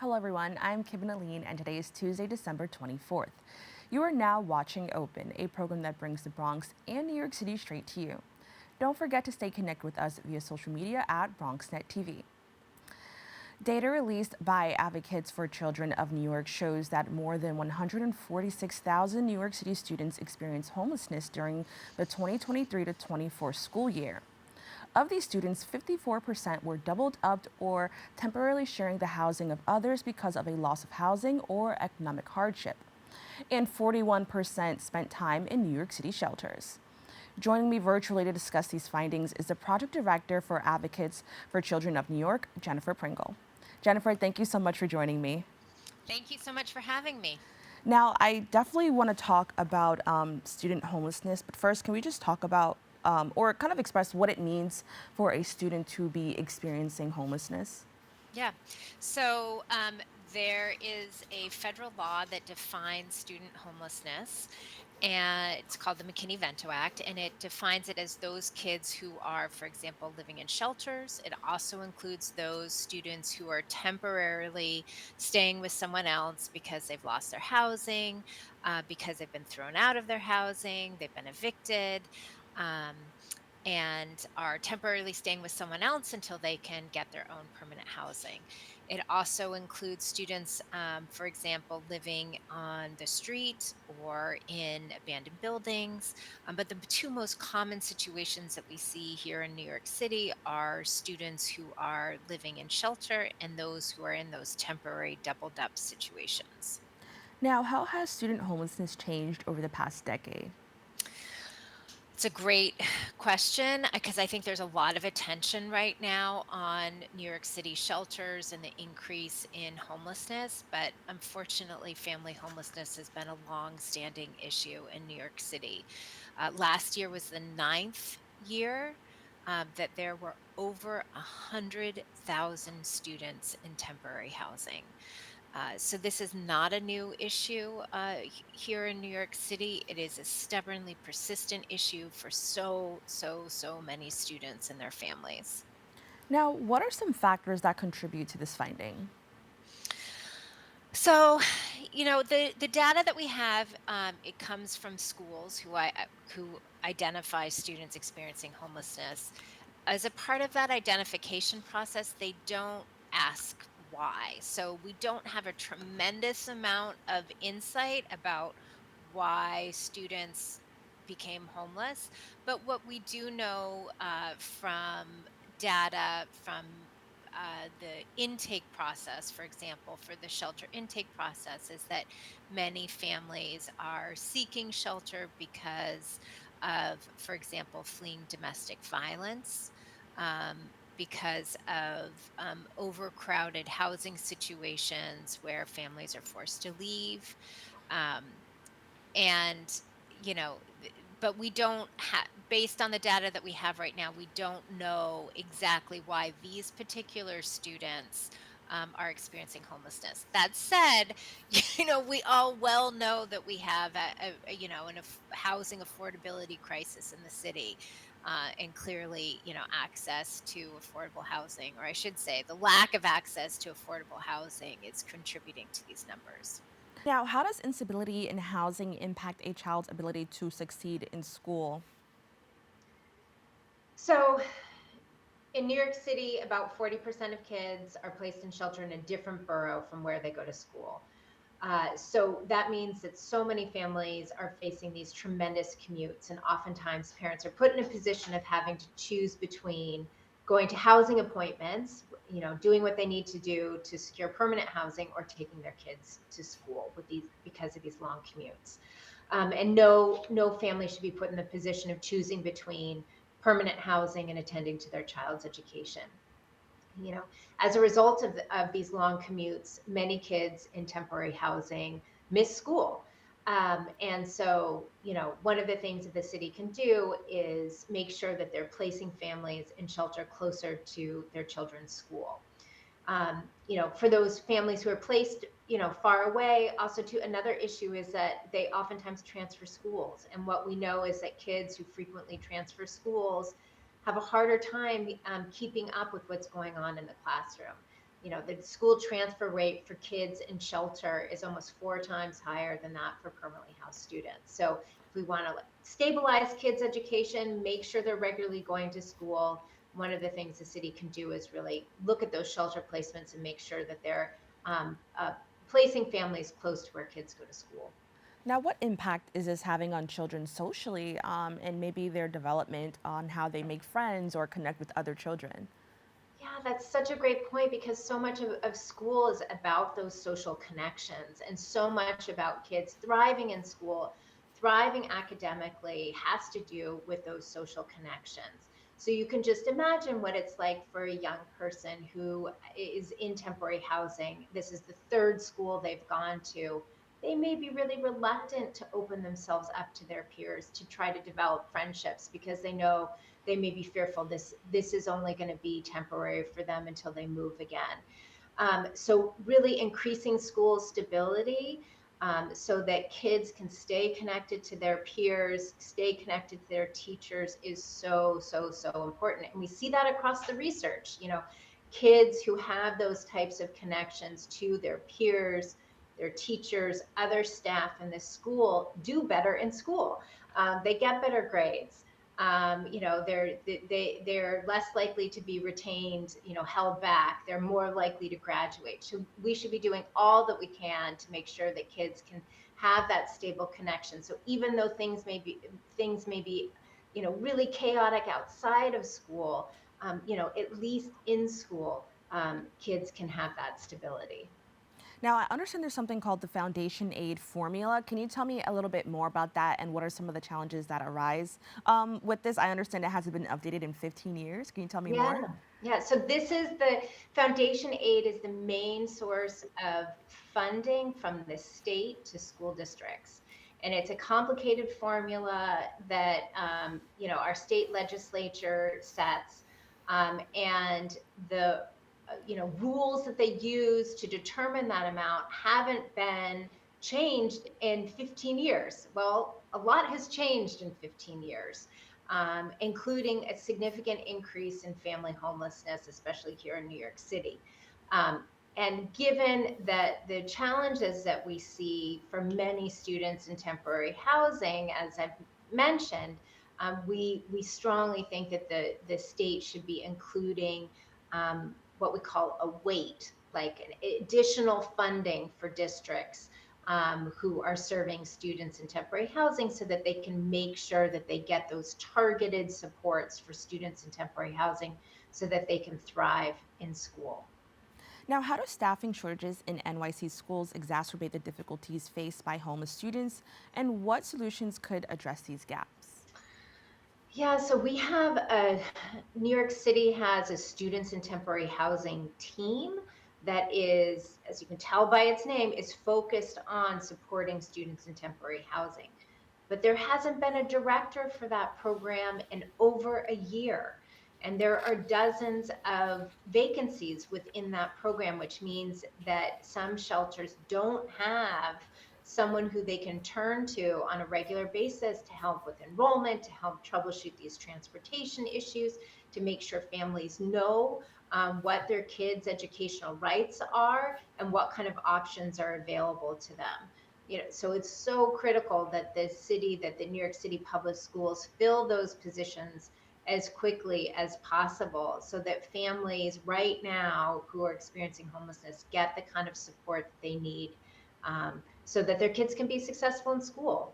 Hello everyone, I'm Kibin Alleyne and today is Tuesday, December 24th. You are now watching Open, a program that brings the Bronx and New York City straight to you. Don't forget to stay connected with us via social media at BronxNet TV. Data released by Advocates for Children of New York shows that more than 146,000 New York City students experienced homelessness during the 2023 to 24 school year. Of these students, 54% were doubled up or temporarily sharing the housing of others because of a loss of housing or economic hardship. And 41% spent time in New York City shelters. Joining me virtually to discuss these findings is the project director for Advocates for Children of New York, Jennifer Pringle. Jennifer, thank you so much for joining me. Thank you so much for having me. Now, I definitely want to talk about student homelessness, but first, can we just talk about or kind of express what it means for a student to be experiencing homelessness? Yeah. So there is a federal law that defines student homelessness, and it's called the McKinney-Vento Act, and it defines it as those kids who are, for example, living in shelters. It also includes those students who are temporarily staying with someone else because they've lost their housing, because they've been thrown out of their housing, they've been evicted. Um, and are temporarily staying with someone else until they can get their own permanent housing. It also includes students, for example, living on the street or in abandoned buildings. But the two most common situations that we see here in New York City are students who are living in shelter and those who are in those temporary doubled up situations. Now, how has student homelessness changed over the past decade? It's a great question because I think there's a lot of attention right now on New York City shelters and the increase in homelessness. But unfortunately, family homelessness has been a long-standing issue in New York City. Last year was the ninth year that there were over 100,000 students in temporary housing. So this is not a new issue here in New York City. It is a stubbornly persistent issue for so many students and their families. Now, what are some factors that contribute to this finding? So, the data that we have, it comes from schools who identify students experiencing homelessness. As a part of that identification process, they don't ask why. So we don't have a tremendous amount of insight about why students became homeless. But what we do know from data from the intake process, for example, for the shelter intake process, is that many families are seeking shelter because of, for example, fleeing domestic violence, because of overcrowded housing situations where families are forced to leave. Um, and, but we don't have, based on the data that we have right now, we don't know exactly why these particular students are experiencing homelessness. That said, we all well know that we have housing affordability crisis in the city. And clearly, access to affordable housing, or I should say, the lack of access to affordable housing is contributing to these numbers. Now, how does instability in housing impact a child's ability to succeed in school? So in New York City, about 40% of kids are placed in shelter in a different borough from where they go to school. So that means that so many families are facing these tremendous commutes, and oftentimes parents are put in a position of having to choose between going to housing appointments, doing what they need to do to secure permanent housing, or taking their kids to school with these because of these long commutes. And no family should be put in the position of choosing between permanent housing and attending to their child's education. You know, as a result of these long commutes, many kids in temporary housing miss school. And so, one of the things that the city can do is make sure that they're placing families in shelter closer to their children's school. For those families who are placed, far away, also to another issue is that they oftentimes transfer schools. And what we know is that kids who frequently transfer schools have a harder time keeping up with what's going on in the classroom. The school transfer rate for kids in shelter is almost 4 times higher than that for permanently housed students. So if we want to stabilize kids' education, make sure they're regularly going to school, one of the things the city can do is really look at those shelter placements and make sure that they're placing families close to where kids go to school. Now, what impact is this having on children socially and maybe their development on how they make friends or connect with other children? Yeah, that's such a great point because so much of school is about those social connections and so much about kids thriving in school, thriving academically has to do with those social connections. So you can just imagine what it's like for a young person who is in temporary housing. This is the third school they've gone to. They may be really reluctant to open themselves up to their peers to try to develop friendships because they know they may be fearful this is only going to be temporary for them until they move again. So really increasing school stability so that kids can stay connected to their peers, stay connected to their teachers is so important. And we see that across the research. Kids who have those types of connections to their peers, their teachers, other staff in the school do better in school. They get better grades. They're less likely to be retained, held back. They're more likely to graduate. So we should be doing all that we can to make sure that kids can have that stable connection. So even though things may be really chaotic outside of school, at least in school, kids can have that stability. Now, I understand there's something called the Foundation Aid Formula. Can you tell me a little bit more about that and what are some of the challenges that arise with this? I understand it hasn't been updated in 15 years. Can you tell me more? Yeah. So this is the foundation aid is the main source of funding from the state to school districts. And it's a complicated formula that, our state legislature sets. And the, rules that they use to determine that amount haven't been changed in 15 years. Well, a lot has changed in 15 years including a significant increase in family homelessness, especially here in New York City. Um, and given that the challenges that we see for many students in temporary housing, as I've mentioned, we strongly think that the state should be including what we call a weight, like an additional funding for districts who are serving students in temporary housing so that they can make sure that they get those targeted supports for students in temporary housing so that they can thrive in school. Now, how do staffing shortages in NYC schools exacerbate the difficulties faced by homeless students, and what solutions could address these gaps? Yeah, so New York City has a students in temporary housing team that is, as you can tell by its name, is focused on supporting students in temporary housing. But there hasn't been a director for that program in over a year. And there are dozens of vacancies within that program, which means that some shelters don't have someone who they can turn to on a regular basis to help with enrollment, to help troubleshoot these transportation issues, to make sure families know what their kids' educational rights are and what kind of options are available to them. So it's so critical that the New York City Public Schools fill those positions as quickly as possible so that families right now who are experiencing homelessness get the kind of support that they need so that their kids can be successful in school.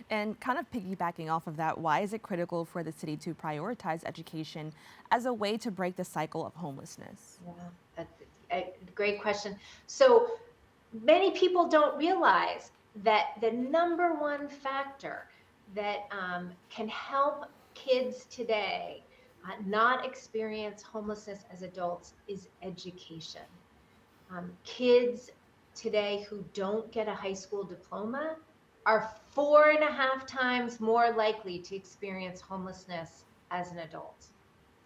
And kind of piggybacking off of that, why is it critical for the city to prioritize education as a way to break the cycle of homelessness? Yeah, that's a great question. So many people don't realize that the number one factor that can help kids today not experience homelessness as adults is education. Kids today who don't get a high school diploma are 4.5 times more likely to experience homelessness as an adult.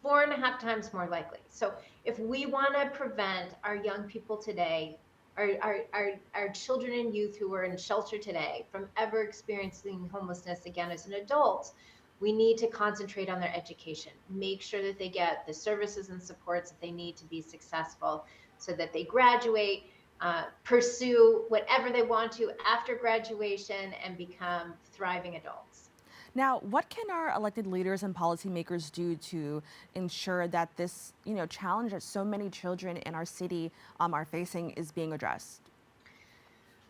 4.5 times more likely. So if we want to prevent our young people today, our children and youth who are in shelter today from ever experiencing homelessness again as an adult, we need to concentrate on their education, make sure that they get the services and supports that they need to be successful so that they graduate, pursue whatever they want to after graduation, and become thriving adults. Now, what can our elected leaders and policymakers do to ensure that this, challenge that so many children in our city are facing is being addressed?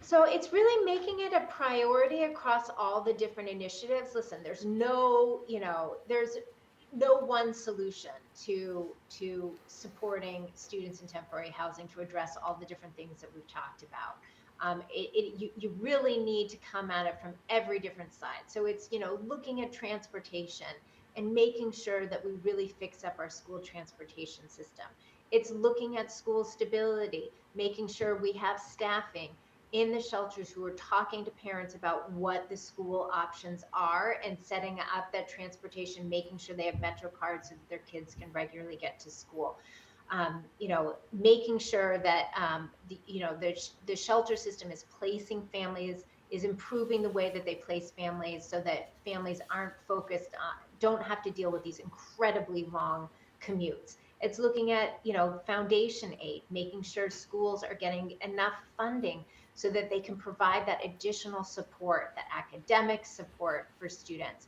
So it's really making it a priority across all the different initiatives. Listen, there's no one solution to supporting students in temporary housing to address all the different things that we've talked about. You really need to come at it from every different side. So it's, looking at transportation and making sure that we really fix up our school transportation system. It's looking at school stability, making sure we have staffing in the shelters who are talking to parents about what the school options are and setting up that transportation, making sure they have Metro cards so that their kids can regularly get to school. Making sure that the shelter system is placing families, is improving the way that they place families so that families don't have to deal with these incredibly long commutes. It's looking at, foundation aid, making sure schools are getting enough funding so that they can provide that additional support, that academic support for students.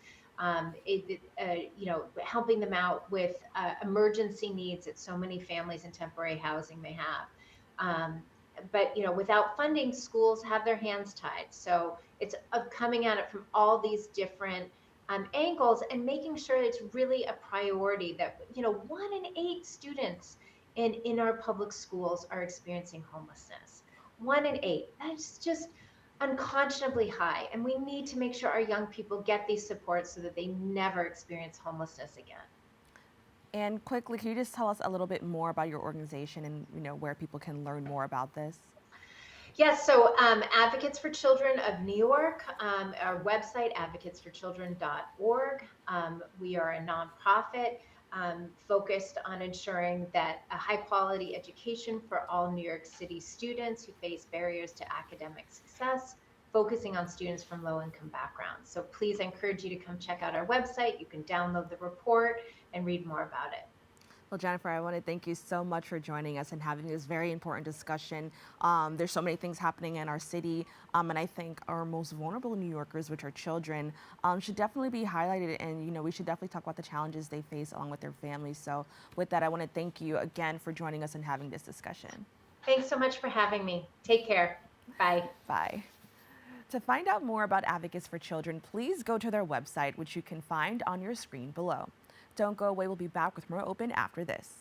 Helping them out with emergency needs that so many families in temporary housing may have. But without funding, schools have their hands tied. So it's of coming at it from all these different angles and making sure it's really a priority that 1 in 8 students in our public schools are experiencing homelessness. 1 in 8. That's just unconscionably high, and we need to make sure our young people get these supports so that they never experience homelessness again. And quickly, can you just tell us a little bit more about your organization and where people can learn more about this? Yes, so Advocates for Children of New York, our website, advocatesforchildren.org. We are a nonprofit focused on ensuring that a high quality education for all New York City students who face barriers to academic success, focusing on students from low income backgrounds. So please, I encourage you to come check out our website. You can download the report and read more about it. Well, Jennifer, I want to thank you so much for joining us and having this very important discussion. There's so many things happening in our city, and I think our most vulnerable New Yorkers, which are children, should definitely be highlighted. And we should definitely talk about the challenges they face along with their families. So, with that, I want to thank you again for joining us and having this discussion. Thanks so much for having me. Take care. Bye. Bye. To find out more about Advocates for Children, please go to their website, which you can find on your screen below. Don't go away. We'll be back with more Open after this.